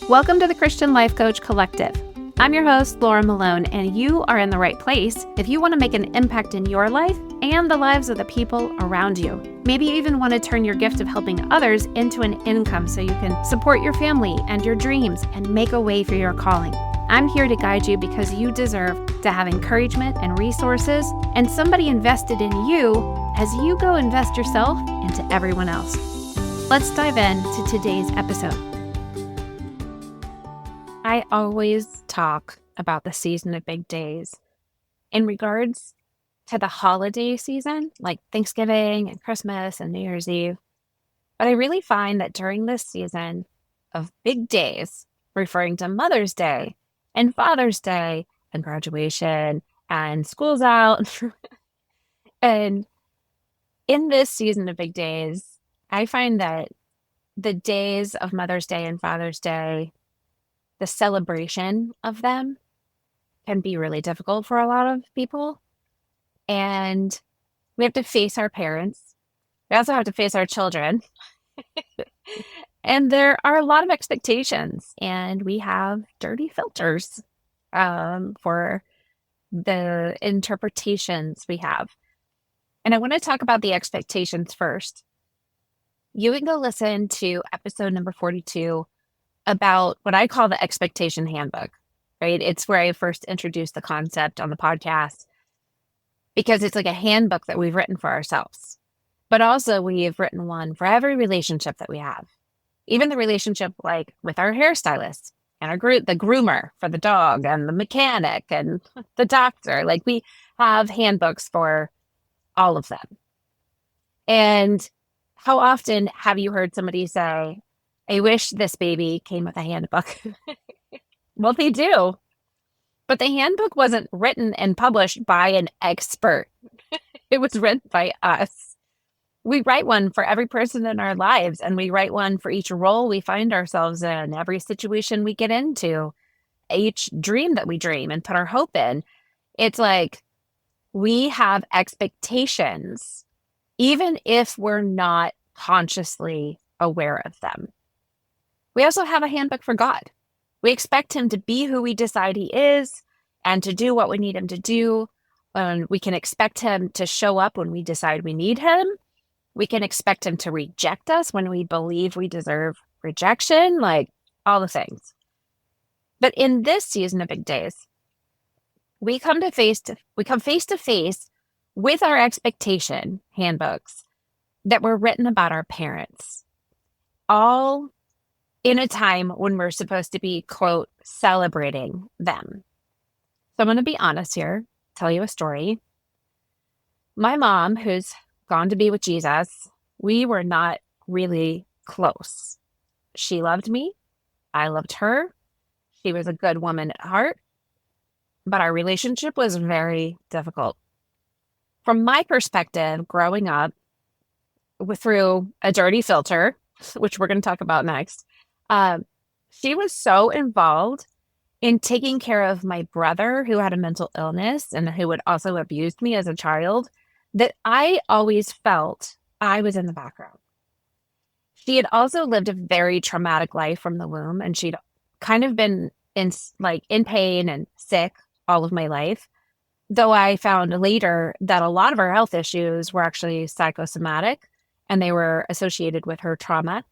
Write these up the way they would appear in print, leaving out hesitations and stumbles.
Welcome to the Christian Life Coach Collective. I'm your host, Laura Malone, and you are in the right place if you want to make an impact in your life and the lives of the people around you. Maybe you even want to turn your gift of helping others into an income so you can support your family and your dreams and make a way for your calling. I'm here to guide you because you deserve to have encouragement and resources and somebody invested in you as you go invest yourself into everyone else. Let's dive into today's episode. I always talk about the season of big days in regards to the holiday season, like Thanksgiving and Christmas and New Year's Eve. But I really find that during this season of big days, referring to Mother's Day and Father's Day and graduation and school's out, and in this season of big days, I find that the days of Mother's Day and Father's Day, the celebration of them can be really difficult for a lot of people. And we have to face our parents. We also have to face our children. And there are a lot of expectations, and we have dirty filters for the interpretations we have. And I want to talk about the expectations first. You can go listen to episode number 42 about what I call the expectation handbook, right? It's where I first introduced the concept on the podcast because it's like a handbook that we've written for ourselves. But also we've written one for every relationship that we have. Even the relationship like with our hairstylist and the groomer for the dog and the mechanic and the doctor. Like we have handbooks for all of them. And how often have you heard somebody say, I wish this baby came with a handbook? Well, they do. But the handbook wasn't written and published by an expert. It was written by us. We write one for every person in our lives, and we write one for each role we find ourselves in, every situation we get into, each dream that we dream and put our hope in. It's like we have expectations, even if we're not consciously aware of them. We also have a handbook for God. We expect him to be who we decide he is and to do what we need him to do. And we can expect him to show up when we decide we need him. We can expect him to reject us when we believe we deserve rejection, like all the things. But in this season of big days, we come face to face with our expectation handbooks that were written about our parents, all in a time when we're supposed to be, quote, celebrating them. So I'm going to be honest here, tell you a story. My mom, who's gone to be with Jesus, we were not really close. She loved me. I loved her. She was a good woman at heart. But our relationship was very difficult. From my perspective, growing up through a dirty filter, which we're going to talk about next, she was so involved in taking care of my brother who had a mental illness and who had also abused me as a child that I always felt I was in the background. She had also lived a very traumatic life from the womb, and she'd kind of been in pain and sick all of my life, though I found later that a lot of her health issues were actually psychosomatic and they were associated with her trauma.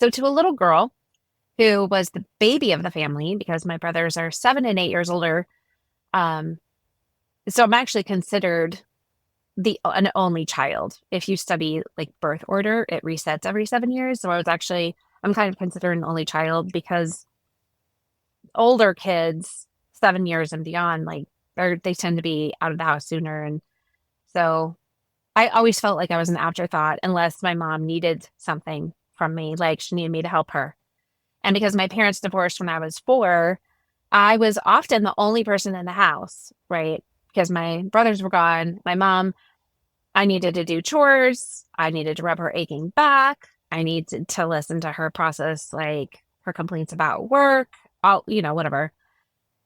So to a little girl who was the baby of the family, because my brothers are 7 and 8 years older, so I'm actually considered an only child. If you study like birth order, it resets every 7 years. So I'm kind of considered an only child because older kids, 7 years and beyond, like they tend to be out of the house sooner. And so I always felt like I was an afterthought unless my mom needed something from me, like she needed me to help her. And because my parents divorced when I was 4, I was often the only person in the house, right? Because my brothers were gone. My mom, I needed to do chores. I needed to rub her aching back. I needed to listen to her process, like her complaints about work, whatever.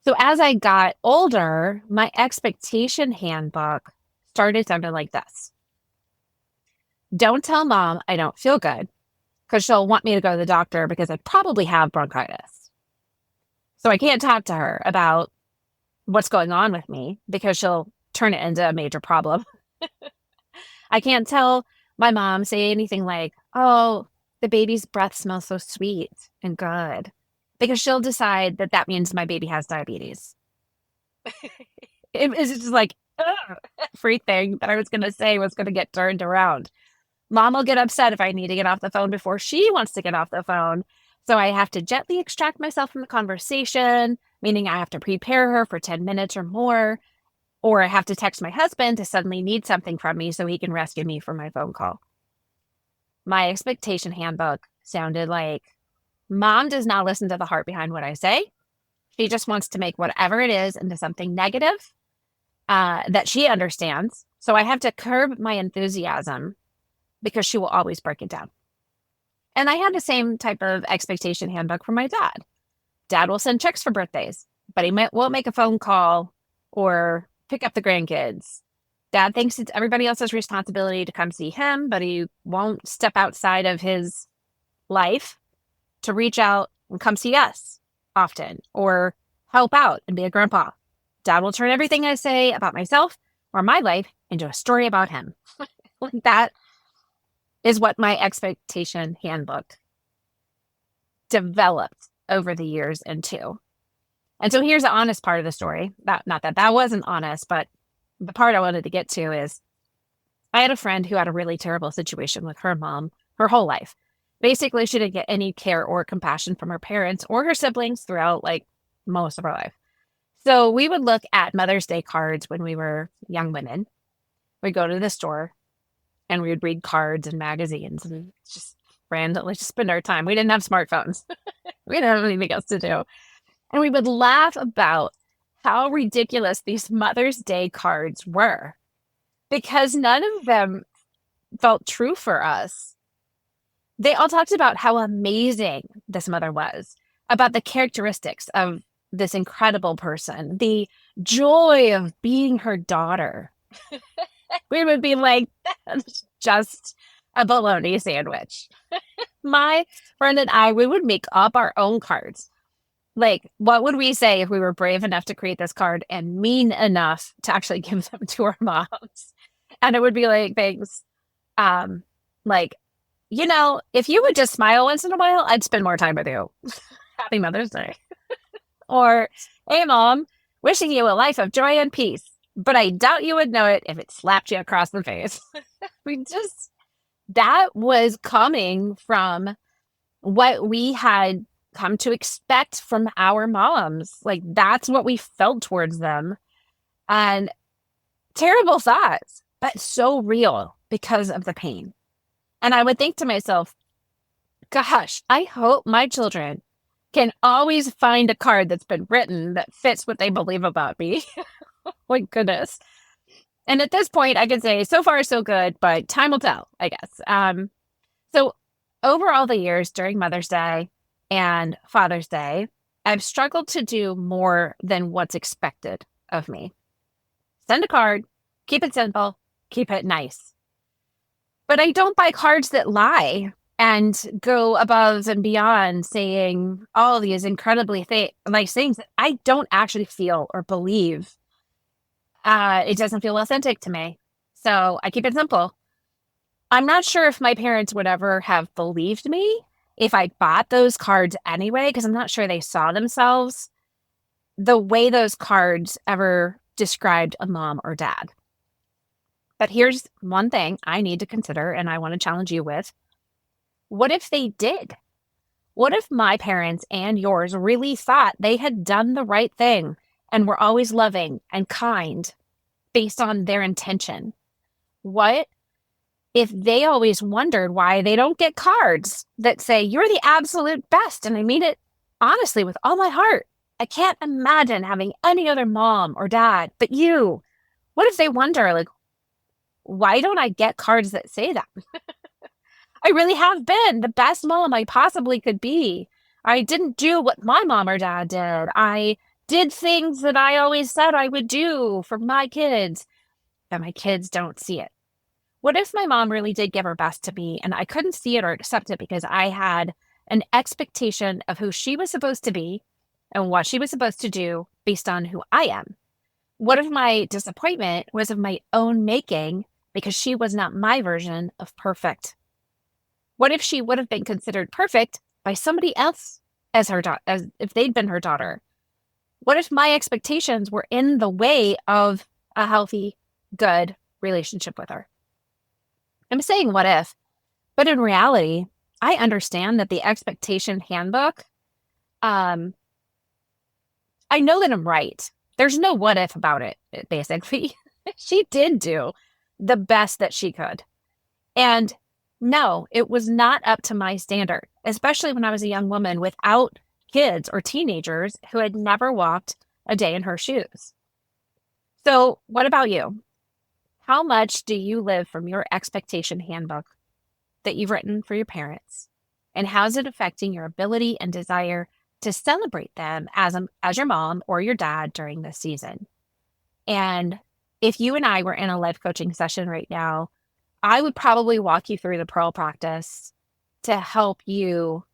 So as I got older, my expectation handbook started sounding like this. Don't tell mom I don't feel good, because she'll want me to go to the doctor because I probably have bronchitis. So I can't talk to her about what's going on with me because she'll turn it into a major problem. I can't tell my mom, say anything like, oh, the baby's breath smells so sweet and good, because she'll decide that that means my baby has diabetes. It is just like, everything that I was going to say was going to get turned around. Mom will get upset if I need to get off the phone before she wants to get off the phone. So I have to gently extract myself from the conversation, meaning I have to prepare her for 10 minutes or more, or I have to text my husband to suddenly need something from me so he can rescue me from my phone call. My expectation handbook sounded like, Mom does not listen to the heart behind what I say. She just wants to make whatever it is into something negative that she understands. So I have to curb my enthusiasm because she will always break it down. And I had the same type of expectation handbook for my dad. Dad will send checks for birthdays, but he won't make a phone call or pick up the grandkids. Dad thinks it's everybody else's responsibility to come see him, but he won't step outside of his life to reach out and come see us often or help out and be a grandpa. Dad will turn everything I say about myself or my life into a story about him. Like that is what my expectation handbook developed over the years into. And so here's the honest part of the story. Not that that wasn't honest, but the part I wanted to get to is I had a friend who had a really terrible situation with her mom her whole life. Basically, she didn't get any care or compassion from her parents or her siblings throughout like most of her life. So we would look at Mother's Day cards when we were young women. We'd go to the store and we would read cards and magazines and just randomly just spend our time. We didn't have smartphones. We didn't have anything else to do. And we would laugh about how ridiculous these Mother's Day cards were because none of them felt true for us. They all talked about how amazing this mother was, about the characteristics of this incredible person, the joy of being her daughter. We would be like, that's just a bologna sandwich. My friend and I, we would make up our own cards. Like, what would we say if we were brave enough to create this card and mean enough to actually give them to our moms? And it would be like things like, you know, if you would just smile once in a while, I'd spend more time with you. Happy Mother's Day. Or, hey, Mom, wishing you a life of joy and peace, but I doubt you would know it if it slapped you across the face. That was coming from what we had come to expect from our moms. Like, that's what we felt towards them. And terrible thoughts, but so real because of the pain. And I would think to myself, gosh, I hope my children can always find a card that's been written that fits what they believe about me. My goodness. And at this point, I could say, so far, so good, but time will tell, I guess. So over all the years during Mother's Day and Father's Day, I've struggled to do more than what's expected of me. Send a card, keep it simple, keep it nice. But I don't buy cards that lie and go above and beyond saying all these incredibly nice things that I don't actually feel or believe. It doesn't feel authentic to me. So I keep it simple. I'm not sure if my parents would ever have believed me if I bought those cards anyway, because I'm not sure they saw themselves the way those cards ever described a mom or dad. But here's one thing I need to consider, and I want to challenge you with. What if they did? What if my parents and yours really thought they had done the right thing and were always loving and kind based on their intention? What if they always wondered why they don't get cards that say, you're the absolute best, and I mean it honestly with all my heart? I can't imagine having any other mom or dad but you. What if they wonder, like, why don't I get cards that say that? I really have been the best mom I possibly could be. I didn't do what my mom or dad did. I did things that I always said I would do for my kids, but my kids don't see it. What if my mom really did give her best to me and I couldn't see it or accept it because I had an expectation of who she was supposed to be and what she was supposed to do based on who I am? What if my disappointment was of my own making because she was not my version of perfect? What if she would have been considered perfect by somebody else as her as if they'd been her daughter? What if my expectations were in the way of a healthy, good relationship with her? I'm saying what if, but in reality, I understand that the expectation handbook, um, I know that I'm right. There's no what if about it, basically. She did do the best that she could. And no, it was not up to my standard, especially when I was a young woman without kids or teenagers who had never walked a day in her shoes. So, what about you? How much do you live from your expectation handbook that you've written for your parents? And how's it affecting your ability and desire to celebrate them as your mom or your dad during this season? And if you and I were in a life coaching session right now, I would probably walk you through the Pearl practice to help you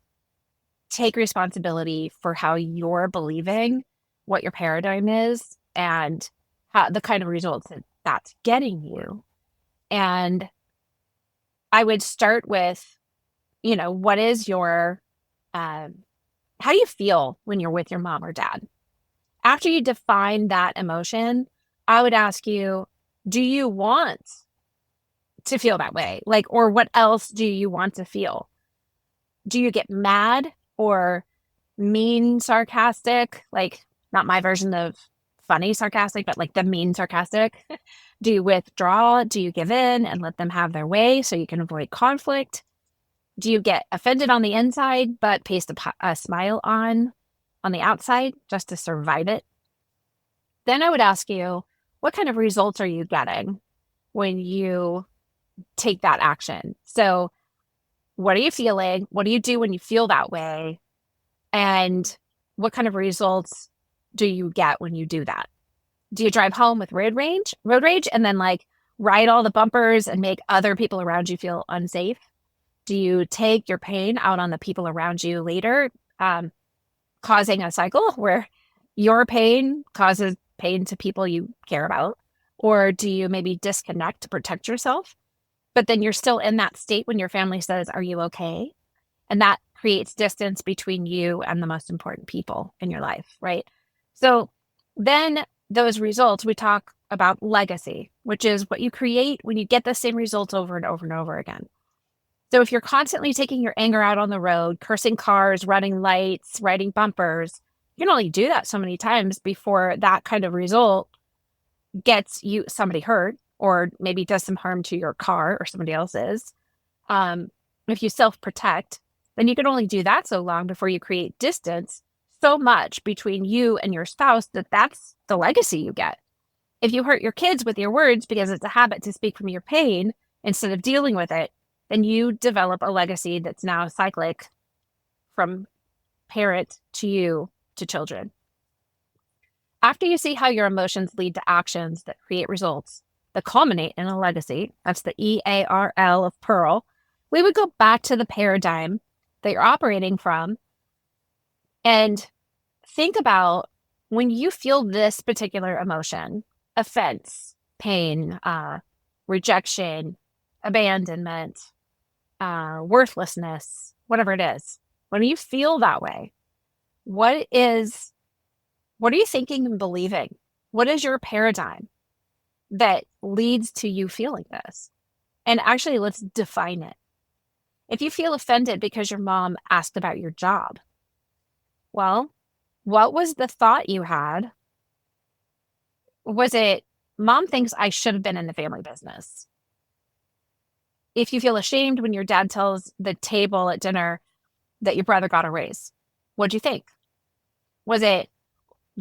take responsibility for how you're believing, what your paradigm is, and how the kind of results that that's getting you. And I would start with, what is your, um, how do you feel when you're with your mom or dad? After you define that emotion, I would ask you, do you want to feel that way? Like, or what else do you want to feel? Do you get mad or mean sarcastic? Like, not my version of funny sarcastic, but like the mean sarcastic. Do you withdraw? Do you give in and let them have their way so you can avoid conflict? Do you get offended on the inside but paste a smile on the outside just to survive it? Then I would ask you, what kind of results are you getting when you take that action? So, what are you feeling? What do you do when you feel that way? And what kind of results do you get when you do that? Do you drive home with road rage, and then like ride all the bumpers and make other people around you feel unsafe? Do you take your pain out on the people around you later, causing a cycle where your pain causes pain to people you care about? Or do you maybe disconnect to protect yourself? But then you're still in that state when your family says, "Are you okay?" And that creates distance between you and the most important people in your life, right? So then those results, we talk about legacy, which is what you create when you get the same results over and over and over again. So if you're constantly taking your anger out on the road, cursing cars, running lights, riding bumpers, you can only do that so many times before that kind of result gets you somebody hurt or maybe does some harm to your car or somebody else's. If you self-protect, then you can only do that so long before you create distance so much between you and your spouse that that's the legacy you get. If you hurt your kids with your words because it's a habit to speak from your pain instead of dealing with it, then you develop a legacy that's now cyclic from parent to you to children. After you see how your emotions lead to actions that create results that culminate in a legacy, that's the EARL of Pearl, we would go back to the paradigm that you're operating from and think about when you feel this particular emotion, offense, pain, rejection, abandonment, worthlessness, whatever it is. When you feel that way, what are you thinking and believing? What is your paradigm that leads to you feeling this? And actually, let's define it. If you feel offended because your mom asked about your job, well, what was the thought you had? Was it, mom thinks I should have been in the family business? If you feel ashamed when your dad tells the table at dinner that your brother got a raise, what'd you think? Was it,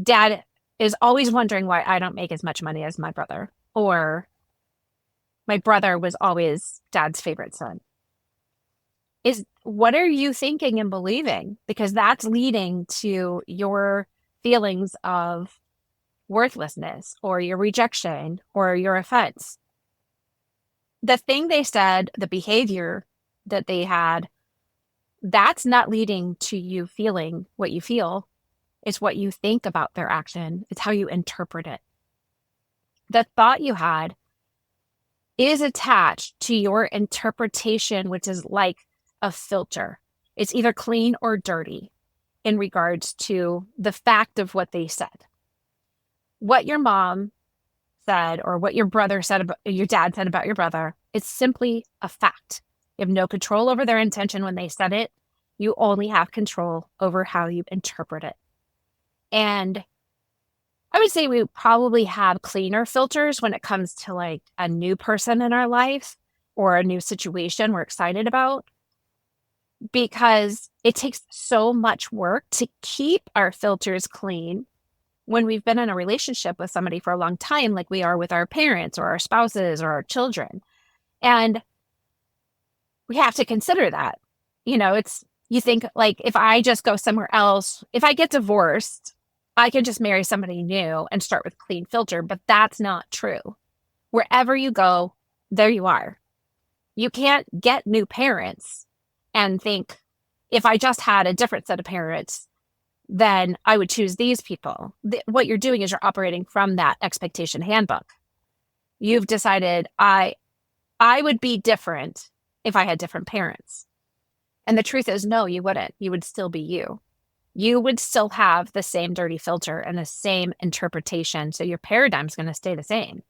dad is always wondering why I don't make as much money as my brother? Or my brother was always dad's favorite son? What are you thinking and believing? Because that's leading to your feelings of worthlessness or your rejection or your offense. The thing they said, the behavior that they had, that's not leading to you feeling what you feel. It's what you think about their action. It's how you interpret it. The thought you had is attached to your interpretation, which is like a filter. It's either clean or dirty in regards to the fact of what they said. What your mom said or what your brother said about your dad said about your brother, it's simply a fact. You have no control over their intention when they said it. You only have control over how you interpret it. And I would say we probably have cleaner filters when it comes to like a new person in our life or a new situation we're excited about, because it takes so much work to keep our filters clean when we've been in a relationship with somebody for a long time, like we are with our parents or our spouses or our children. And we have to consider that. You think like if I just go somewhere else, if I get divorced, I can just marry somebody new and start with clean filter, but that's not true. Wherever you go, there you are. You can't get new parents and think, if I just had a different set of parents, then I would choose these people. What you're doing is you're operating from that expectation handbook. You've decided I would be different if I had different parents. And the truth is, no, you wouldn't. You would still be you. You would still have the same dirty filter and the same interpretation. So your paradigm's going to stay the same.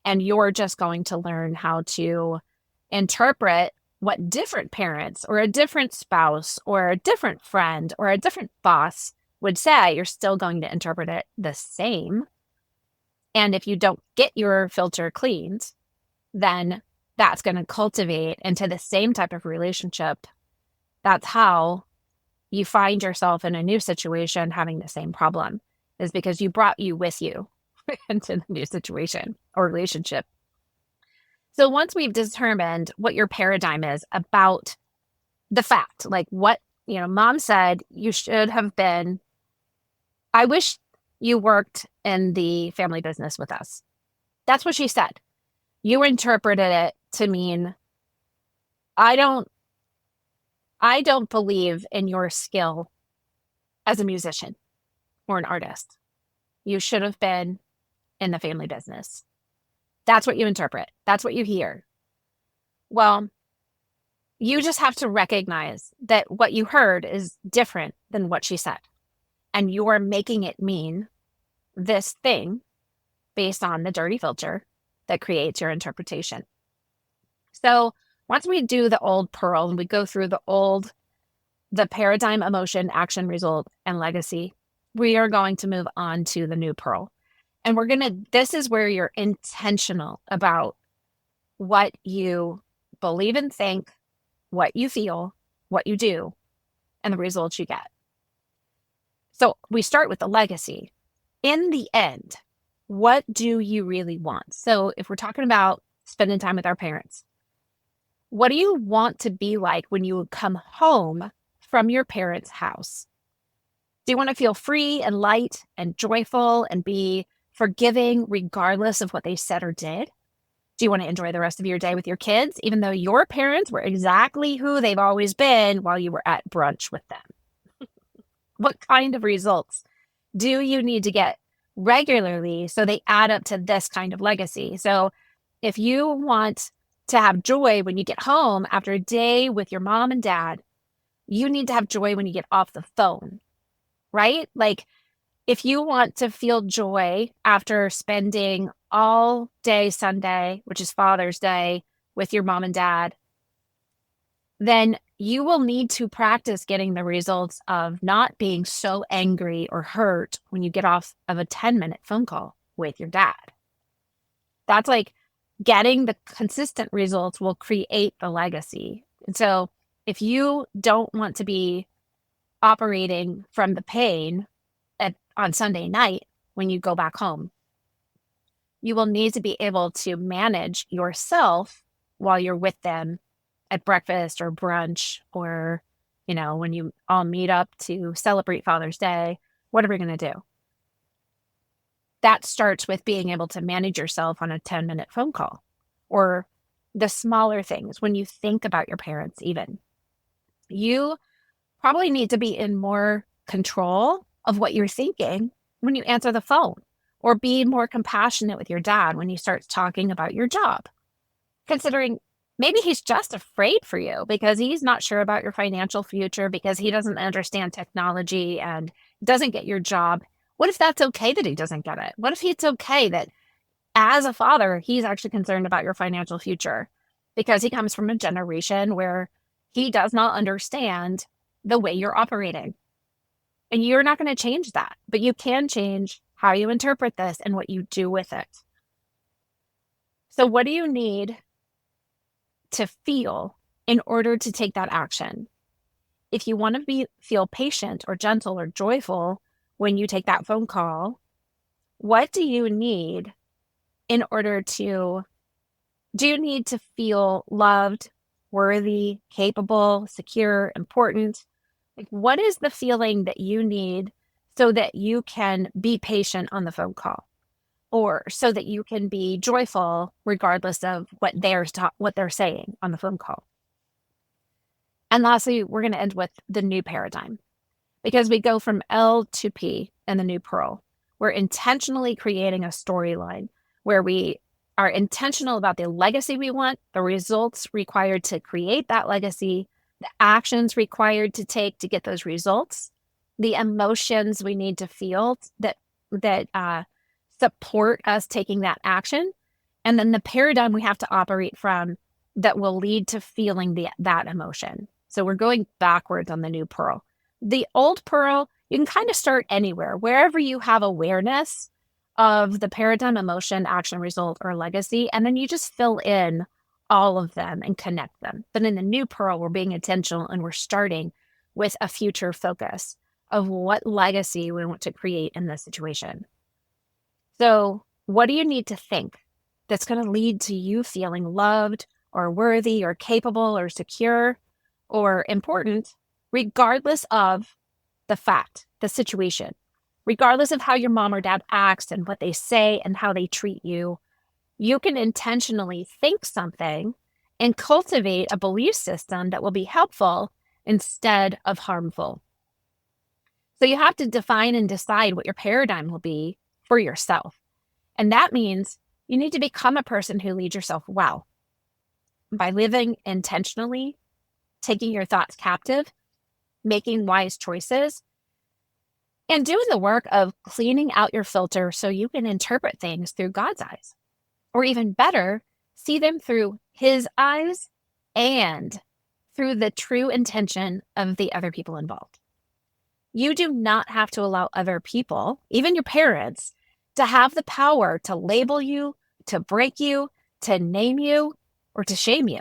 And you're just going to learn how to interpret what different parents or a different spouse or a different friend or a different boss would say. You're still going to interpret it the same. And if you don't get your filter cleaned, then that's going to cultivate into the same type of relationship. That's how you find yourself in a new situation having the same problem, is because you brought you with you into the new situation or relationship. So once we've determined what your paradigm is about the fact, like what, mom said you should have been, I wish you worked in the family business with us. That's what she said. You interpreted it to mean, I don't believe in your skill as a musician or an artist. You should have been in the family business. That's what you interpret. That's what you hear. Well, you just have to recognize that what you heard is different than what she said. And you are making it mean this thing based on the dirty filter that creates your interpretation. So once we do the old pearl and we go through the paradigm, emotion, action, result, and legacy, we are going to move on to the new pearl. And this is where you're intentional about what you believe and think, what you feel, what you do, and the results you get. So we start with the legacy. In the end, what do you really want? So if we're talking about spending time with our parents, what do you want to be like when you come home from your parents' house? Do you want to feel free and light and joyful and be forgiving regardless of what they said or did? Do you want to enjoy the rest of your day with your kids, even though your parents were exactly who they've always been while you were at brunch with them? What kind of results do you need to get regularly so they add up to this kind of legacy? So if you want to have joy when you get home after a day with your mom and dad, you need to have joy when you get off the phone, right? Like if you want to feel joy after spending all day Sunday, which is Father's Day, with your mom and dad, then you will need to practice getting the results of not being so angry or hurt when you get off of a 10-minute phone call with your dad. That's like getting the consistent results will create the legacy. And so if you don't want to be operating from the pain on Sunday night when you go back home, you will need to be able to manage yourself while you're with them at breakfast or brunch or, when you all meet up to celebrate Father's Day, whatever you're going to do. That starts with being able to manage yourself on a 10-minute phone call or the smaller things, when you think about your parents even, you probably need to be in more control of what you're thinking when you answer the phone, or be more compassionate with your dad when he starts talking about your job, considering maybe he's just afraid for you because he's not sure about your financial future, because he doesn't understand technology and doesn't get your job. What if that's okay that he doesn't get it? What if it's okay that as a father, he's actually concerned about your financial future because he comes from a generation where he does not understand the way you're operating? And you're not going to change that, but you can change how you interpret this and what you do with it. So, what do you need to feel in order to take that action? If you want to feel patient or gentle or joyful when you take that phone call, what do you need in order to do you need to feel loved, worthy, capable, secure, important? Like, what is the feeling that you need so that you can be patient on the phone call, or so that you can be joyful regardless of what they're saying on the phone call? And lastly, we're going to end with the new paradigm, because we go from L to P in the new pearl. We're intentionally creating a storyline where we are intentional about the legacy we want, the results required to create that legacy, the actions required to take to get those results, the emotions we need to feel that support us taking that action, and then the paradigm we have to operate from that will lead to feeling that emotion. So we're going backwards on the new pearl. The old pearl, you can kind of start anywhere, wherever you have awareness of the paradigm, emotion, action, result, or legacy, and then you just fill in all of them and connect them. But in the new pearl, we're being intentional and we're starting with a future focus of what legacy we want to create in this situation. So, what do you need to think that's going to lead to you feeling loved or worthy or capable or secure or important, regardless of the fact, the situation, regardless of how your mom or dad acts and what they say and how they treat you? You can intentionally think something and cultivate a belief system that will be helpful instead of harmful. So you have to define and decide what your paradigm will be for yourself. And that means you need to become a person who leads yourself well by living intentionally, taking your thoughts captive, making wise choices, and doing the work of cleaning out your filter so you can interpret things through God's eyes. Or even better, see them through His eyes and through the true intention of the other people involved. You do not have to allow other people, even your parents, to have the power to label you, to break you, to name you, or to shame you.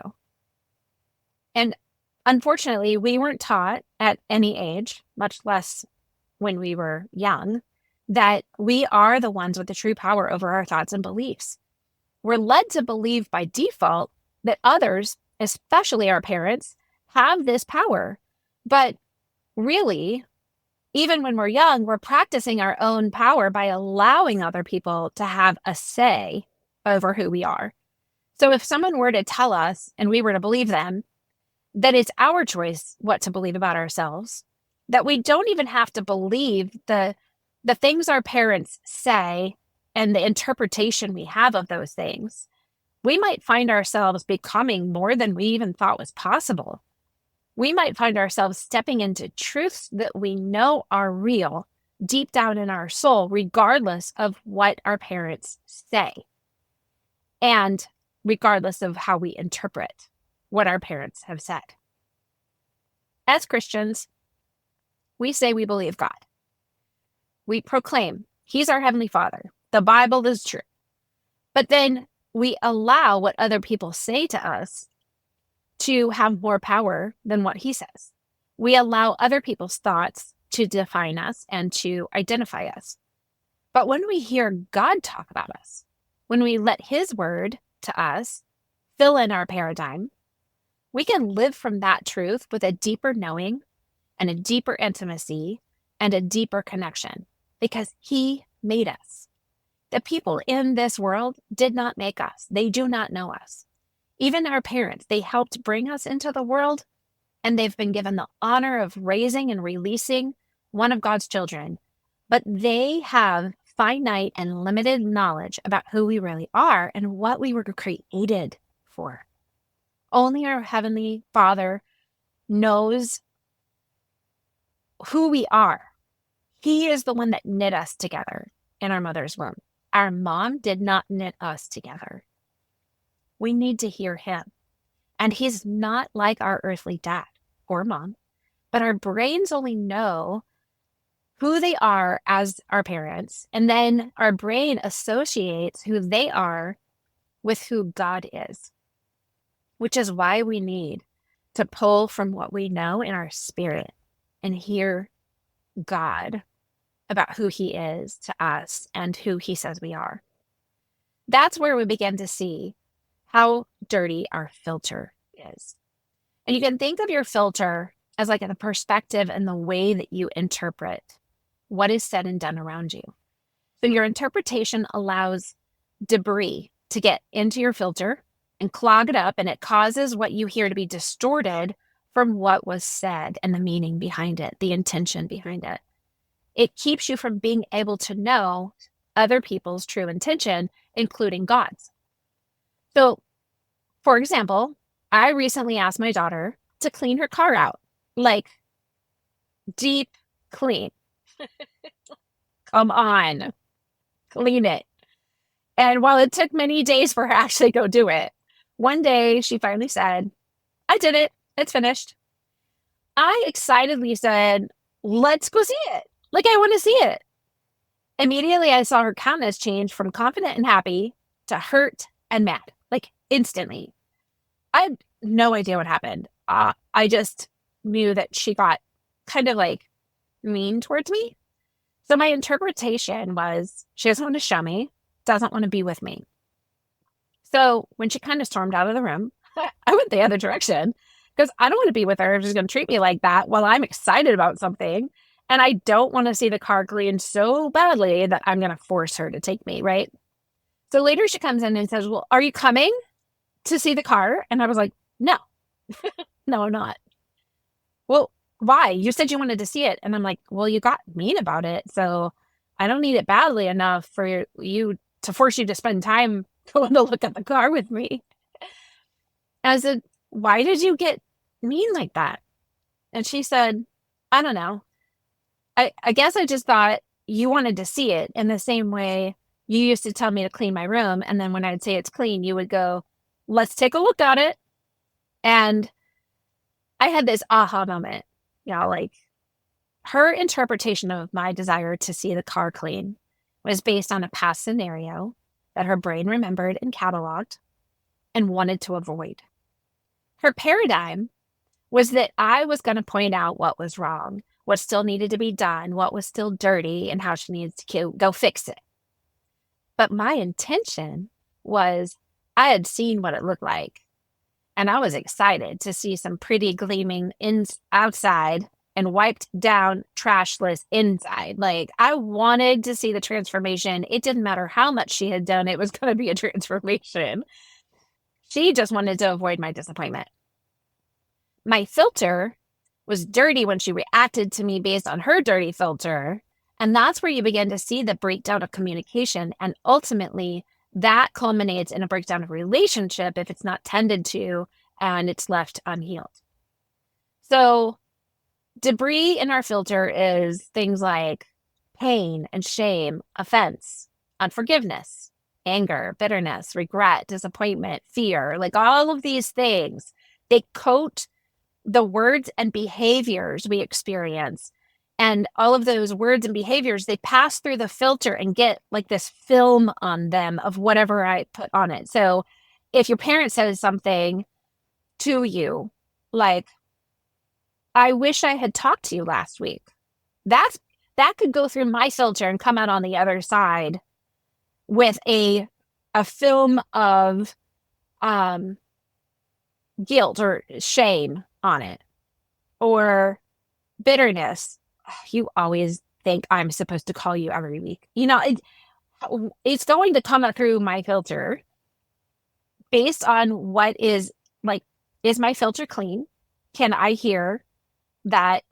And unfortunately, we weren't taught at any age, much less when we were young, that we are the ones with the true power over our thoughts and beliefs. We're led to believe by default that others, especially our parents, have this power. But really, even when we're young, we're practicing our own power by allowing other people to have a say over who we are. So if someone were to tell us, and we were to believe them, that it's our choice what to believe about ourselves, that we don't even have to believe the things our parents say and the interpretation we have of those things, we might find ourselves becoming more than we even thought was possible. We might find ourselves stepping into truths that we know are real deep down in our soul, regardless of what our parents say and regardless of how we interpret what our parents have said. As Christians, we say we believe God. We proclaim He's our Heavenly Father. The Bible is true. But then we allow what other people say to us to have more power than what He says. We allow other people's thoughts to define us and to identify us. But when we hear God talk about us, when we let His word to us fill in our paradigm, we can live from that truth with a deeper knowing and a deeper intimacy and a deeper connection, because He made us. The people in this world did not make us. They do not know us. Even our parents, they helped bring us into the world, and they've been given the honor of raising and releasing one of God's children. But they have finite and limited knowledge about who we really are and what we were created for. Only our Heavenly Father knows who we are. He is the one that knit us together in our mother's womb. Our mom did not knit us together. We need to hear him. And he's not like our earthly dad or mom, but our brains only know who they are as our parents. And then our brain associates who they are with who God is, which is why we need to pull from what we know in our spirit and hear God about who he is to us and who he says we are. That's where we begin to see how dirty our filter is. And you can think of your filter as like the perspective and the way that you interpret what is said and done around you. So your interpretation allows debris to get into your filter and clog it up, and it causes what you hear to be distorted from what was said and the meaning behind it, the intention behind it. It keeps you from being able to know other people's true intention, including God's. So, for example, I recently asked my daughter to clean her car out, like deep clean. Come on, clean it. And while it took many days for her to actually go do it, one day she finally said, I did it. It's finished. I excitedly said, let's go see it. Like, I want to see it. Immediately, I saw her countenance change from confident and happy to hurt and mad, like instantly. I had no idea what happened. I just knew that she got kind of like mean towards me. So my interpretation was she doesn't want to show me, doesn't want to be with me. So when she kind of stormed out of the room, I went the other direction because I don't want to be with her if she's going to treat me like that while I'm excited about something. And I don't want to see the car cleaned so badly that I'm going to force her to take me, right? So later she comes in and says, well, are you coming to see the car? And I was like, no, no, I'm not. Well, why? You said you wanted to see it. And I'm like, well, you got mean about it. So I don't need it badly enough for you to force you to spend time going to look at the car with me. And I said, why did you get mean like that? And she said, I don't know. I guess I just thought you wanted to see it in the same way you used to tell me to clean my room. And then when I'd say it's clean, you would go, let's take a look at it. And I had this aha moment, like her interpretation of my desire to see the car clean was based on a past scenario that her brain remembered and cataloged and wanted to avoid. Her paradigm was that I was going to point out what was wrong, what still needed to be done, what was still dirty, and how she needs to go fix it. But my intention was I had seen what it looked like, and I was excited to see some pretty gleaming outside and wiped down trashless inside. Like, I wanted to see the transformation. It didn't matter how much she had done. It was going to be a transformation. She just wanted to avoid my disappointment. My filter was dirty when she reacted to me based on her dirty filter. And that's where you begin to see the breakdown of communication. And ultimately, that culminates in a breakdown of relationship if it's not tended to and it's left unhealed. So debris in our filter is things like pain and shame, offense, unforgiveness, anger, bitterness, regret, disappointment, fear, like all of these things. They coat the words and behaviors we experience. And all of those words and behaviors, they pass through the filter and get like this film on them of whatever I put on it. So if your parent says something to you, like, I wish I had talked to you last week, that could go through my filter and come out on the other side with a film of guilt or shame on it, or bitterness. You always think I'm supposed to call you every week. It's going to come through my filter based on what is like, is my filter clean? Can I hear that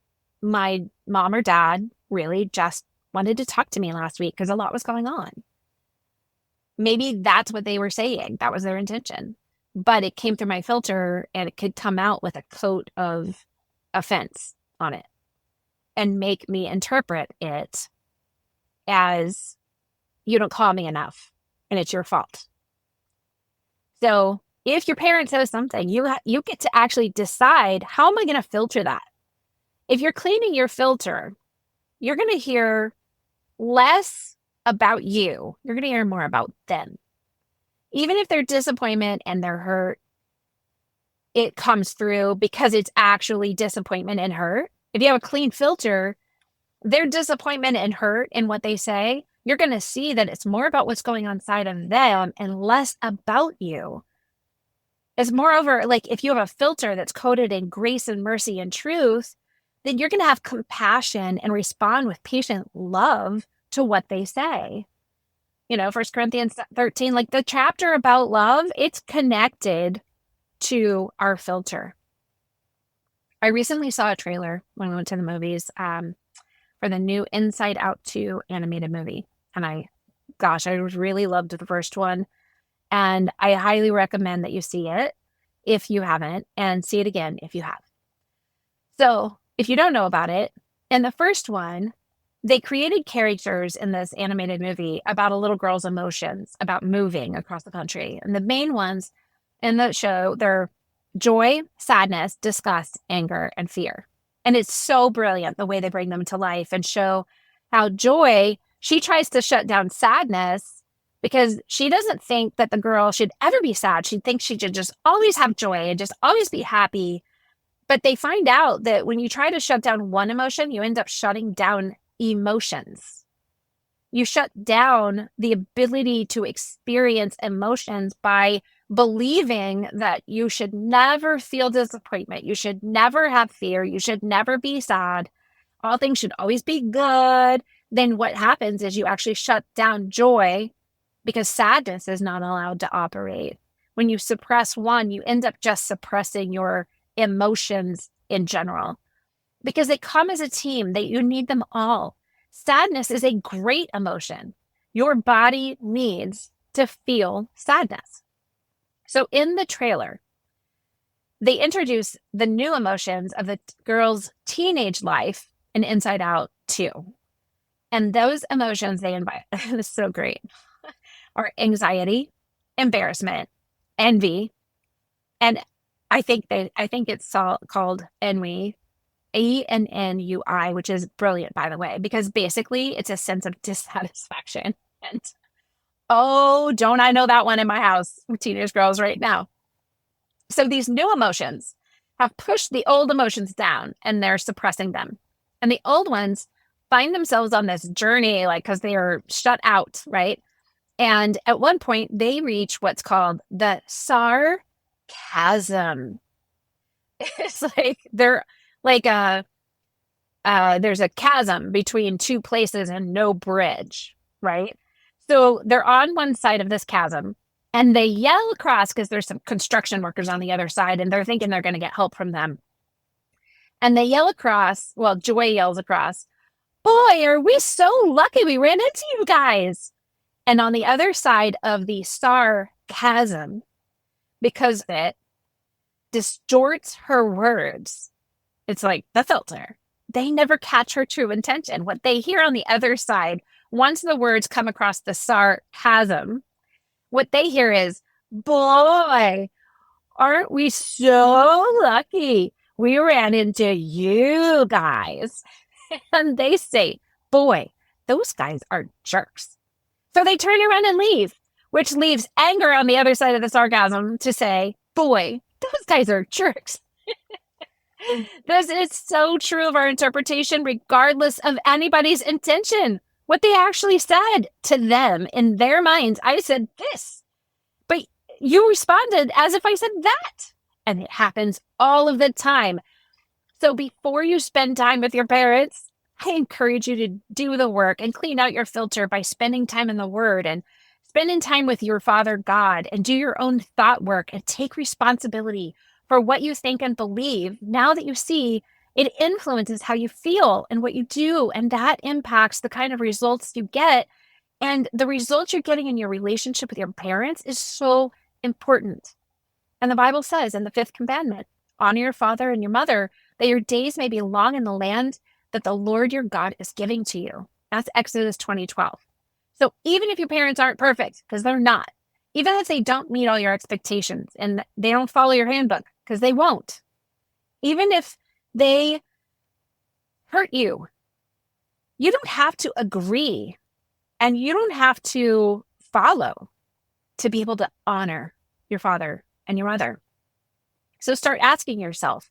my mom or dad really just wanted to talk to me last week because a lot was going on? Maybe that's what they were saying. That was their intention. But it came through my filter and it could come out with a coat of offense on it and make me interpret it as you don't call me enough and it's your fault. So if your parent says something, you get to actually decide, how am I going to filter that? If you're cleaning your filter, you're going to hear less about you. You're going to hear more about them. Even if their disappointment and their hurt, it comes through because it's actually disappointment and hurt. If you have a clean filter, their disappointment and hurt in what they say, you're going to see that it's more about what's going on inside of them and less about you. It's moreover, like if you have a filter that's coated in grace and mercy and truth, then you're going to have compassion and respond with patient love to what they say. You know, 1 Corinthians 13, like the chapter about love, it's connected to our filter. I recently saw a trailer when we went to the movies for the new Inside Out 2 animated movie. And I really loved the first one. And I highly recommend that you see it if you haven't, and see it again if you have. So if you don't know about it, in the first one, they created characters in this animated movie about a little girl's emotions, about moving across the country. And the main ones in the show, they're joy, sadness, disgust, anger, and fear. And it's so brilliant the way they bring them to life and show how joy, she tries to shut down sadness because she doesn't think that the girl should ever be sad. She thinks she should just always have joy and just always be happy. But they find out that when you try to shut down one emotion, you end up shutting down emotions. You shut down the ability to experience emotions by believing that you should never feel disappointment. You should never have fear. You should never be sad. All things should always be good. Then what happens is you actually shut down joy because sadness is not allowed to operate. When you suppress one, you end up just suppressing your emotions in general because they come as a team, that you need them all. Sadness is a great emotion. Your body needs to feel sadness. So in the trailer, they introduce the new emotions of the girl's teenage life in Inside Out 2. And those emotions they invite, this is so great, are anxiety, embarrassment, envy, and I think it's called ennui, ENNUI, which is brilliant, by the way, because basically it's a sense of dissatisfaction. And oh, don't I know that one in my house with teenage girls right now. So these new emotions have pushed the old emotions down and they're suppressing them. And the old ones find themselves on this journey, like, because they are shut out, right? And at one point, they reach what's called the sarcasm. It's like they're like there's a chasm between two places and no bridge, right? So they're on one side of this chasm and they yell across because there's some construction workers on the other side and they're thinking they're going to get help from them. And they yell across, well, Joy yells across, "Boy, are we so lucky we ran into you guys." And on the other side of the sarcasm, because it distorts her words, it's like the filter. They never catch her true intention. What they hear on the other side, once the words come across the sarcasm, what they hear is, "Boy, aren't we so lucky we ran into you guys." And they say, "Boy, those guys are jerks." So they turn around and leave, which leaves anger on the other side of the sarcasm to say, "Boy, those guys are jerks." This is so true of our interpretation, regardless of anybody's intention. What they actually said to them in their minds, I said this, but you responded as if I said that. And it happens all of the time. So before you spend time with your parents, I encourage you to do the work and clean out your filter by spending time in the Word and spending time with your Father God and do your own thought work and take responsibility for what you think and believe, now that you see it influences how you feel and what you do, and that impacts the kind of results you get. And the results you're getting in your relationship with your parents is so important. And the Bible says in the fifth commandment, honor your father and your mother, that your days may be long in the land that the Lord your God is giving to you. That's Exodus 20:12. So even if your parents aren't perfect, because they're not, even if they don't meet all your expectations and they don't follow your handbook, because they won't, even if they hurt you, you don't have to agree and you don't have to follow to be able to honor your father and your mother. So start asking yourself,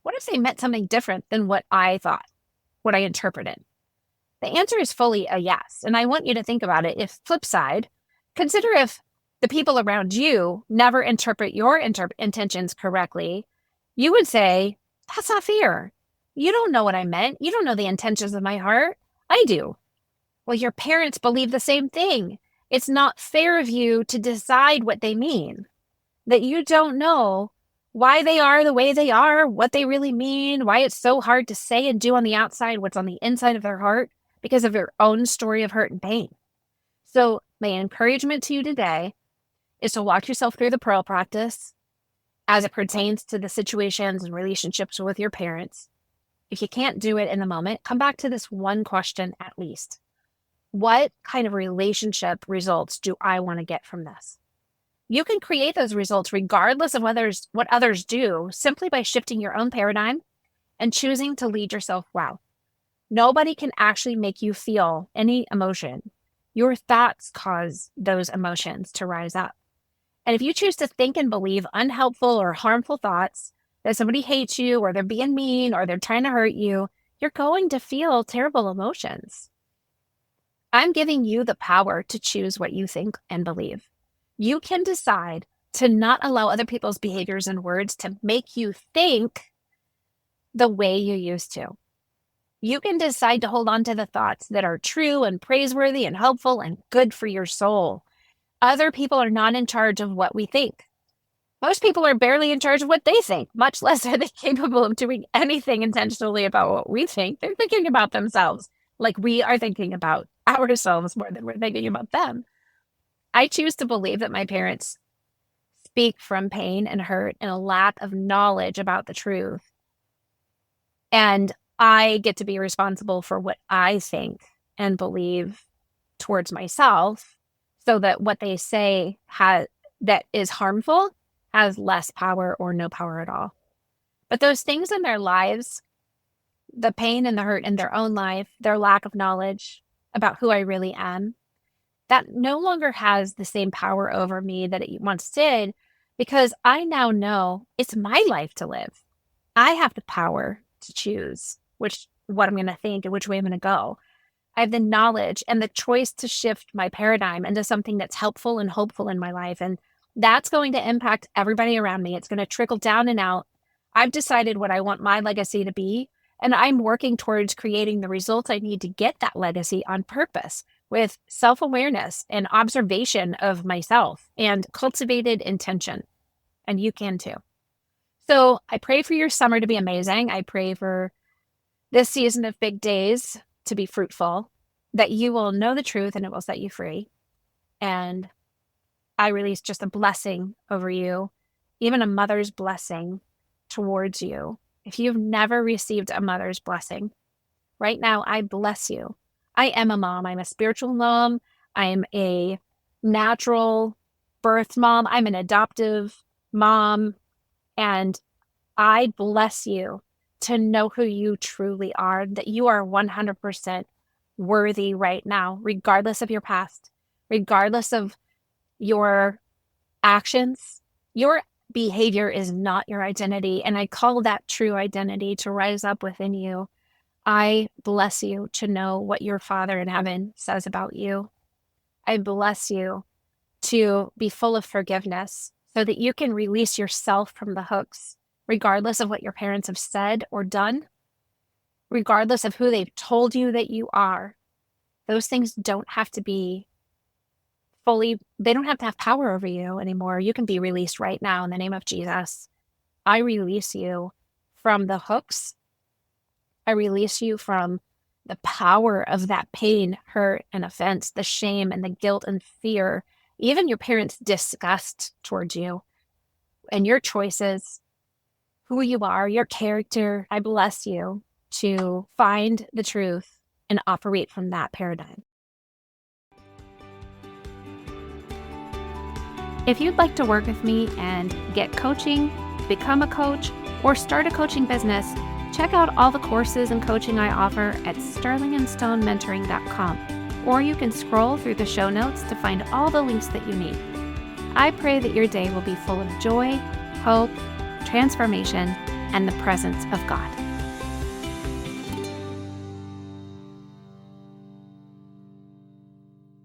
what if they meant something different than what I thought, what I interpreted? The answer is fully a yes. And I want you to think about it. If flip side, consider if the people around you never interpret your intentions correctly, you would say, that's not fair. You don't know what I meant. You don't know the intentions of my heart. I do. Well, your parents believe the same thing. It's not fair of you to decide what they mean, that you don't know why they are the way they are, what they really mean, why it's so hard to say and do on the outside what's on the inside of their heart because of your own story of hurt and pain. So my encouragement to you today is to walk yourself through the pearl practice as it pertains to the situations and relationships with your parents. If you can't do it in the moment, come back to this one question at least. What kind of relationship results do I want to get from this? You can create those results regardless of what others do, simply by shifting your own paradigm and choosing to lead yourself well. Nobody can actually make you feel any emotion. Your thoughts cause those emotions to rise up. And if you choose to think and believe unhelpful or harmful thoughts, that somebody hates you or they're being mean or they're trying to hurt you, you're going to feel terrible emotions. I'm giving you the power to choose what you think and believe. You can decide to not allow other people's behaviors and words to make you think the way you used to. You can decide to hold on to the thoughts that are true and praiseworthy and helpful and good for your soul. Other people are not in charge of what we think. Most people are barely in charge of what they think, much less are they capable of doing anything intentionally about what we think. They're thinking about themselves like we are thinking about ourselves more than we're thinking about them. I choose to believe that my parents speak from pain and hurt and a lack of knowledge about the truth. And I get to be responsible for what I think and believe towards myself, so that what they say that is harmful has less power or no power at all. But those things in their lives, the pain and the hurt in their own life, their lack of knowledge about who I really am, that no longer has the same power over me that it once did, because I now know it's my life to live. I have the power to choose what I'm going to think and which way I'm going to go. I have the knowledge and the choice to shift my paradigm into something that's helpful and hopeful in my life. And that's going to impact everybody around me. It's going to trickle down and out. I've decided what I want my legacy to be, and I'm working towards creating the results I need to get that legacy on purpose, with self-awareness and observation of myself and cultivated intention. And you can too. So I pray for your summer to be amazing. I pray for this season of big days to be fruitful, that you will know the truth and it will set you free. And I release just a blessing over you, even a mother's blessing towards you. If you've never received a mother's blessing, right now, I bless you. I am a mom. I'm a spiritual mom. I'm a natural birth mom. I'm an adoptive mom. And I bless you to know who you truly are, that you are 100% worthy right now, regardless of your past, regardless of your actions. Your behavior is not your identity. And I call that true identity to rise up within you. I bless you to know what your Father in heaven says about you. I bless you to be full of forgiveness so that you can release yourself from the hooks, regardless of what your parents have said or done, regardless of who they've told you that you are. Those things don't have to be they don't have to have power over you anymore. You can be released right now in the name of Jesus. I release you from the hooks. I release you from the power of that pain, hurt, and offense, the shame and the guilt and fear, even your parents' disgust towards you and your choices, who you are, your character. I bless you to find the truth and operate from that paradigm. If you'd like to work with me and get coaching, become a coach, or start a coaching business, check out all the courses and coaching I offer at sterlingandstonementoring.com, or you can scroll through the show notes to find all the links that you need. I pray that your day will be full of joy, hope, transformation, and the presence of God.